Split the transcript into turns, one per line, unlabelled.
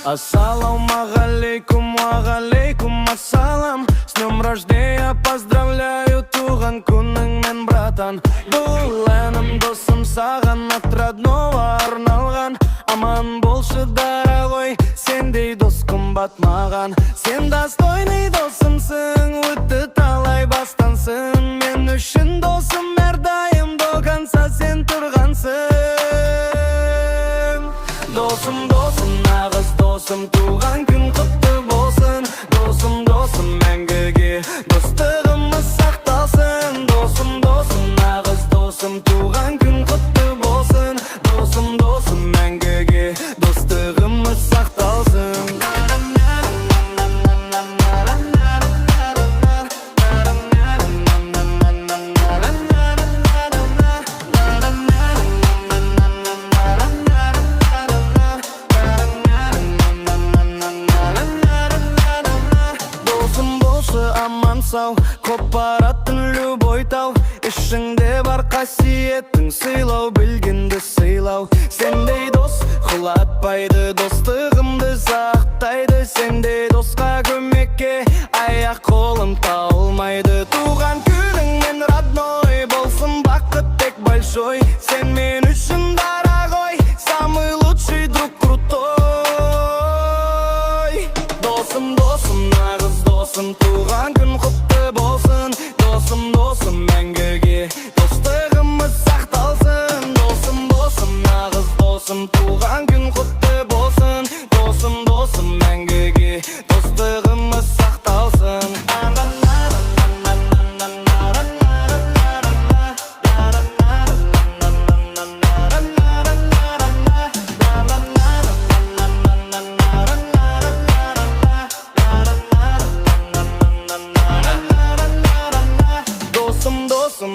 Ассалаумағалейкум, уағалейкум ассалам. С днем рождения поздравляю, туған күніңмен, братан. Бұл әнім досым саған от родного арналған. Аман болшы дорогой, сендей дос қымбат маған. Сен достойный досымсың, өтті талай бастансың. Мен үшін досым әрдайым до конца сен тұрғансың. Досым, досым, нағыз досым, туған күн құтты болсын. Досым, досым, мәңгіге достығымыз сақталсын. Досым, досым, нағыз досым, туған күн құтты болсын. Досым, досым, мәңгіге достығымыз сақталсын. Аман сау, көп баратын любой тау. Ішіңде бар қасиеттің, сыйлау, білгенді сыйлау. Сендей дос құлатпайды, достығымды сақтайды. Сендей досқа көмекке аяқ қолым талмайды. Туған күніңмен родной болсын, бақыт тек большой. Сен мен үшін дорогой, самый лучший друг крутой. Досым, досым, нағыз досым, туған күн құтты болсын. Досым, досым, мәңгіге достығымыз сақталсын. Досым, досым, нағыз досым, туған күн құтты болсын. Досым, досым, мәңгіге достығымыз сақталсын. Досым, досым,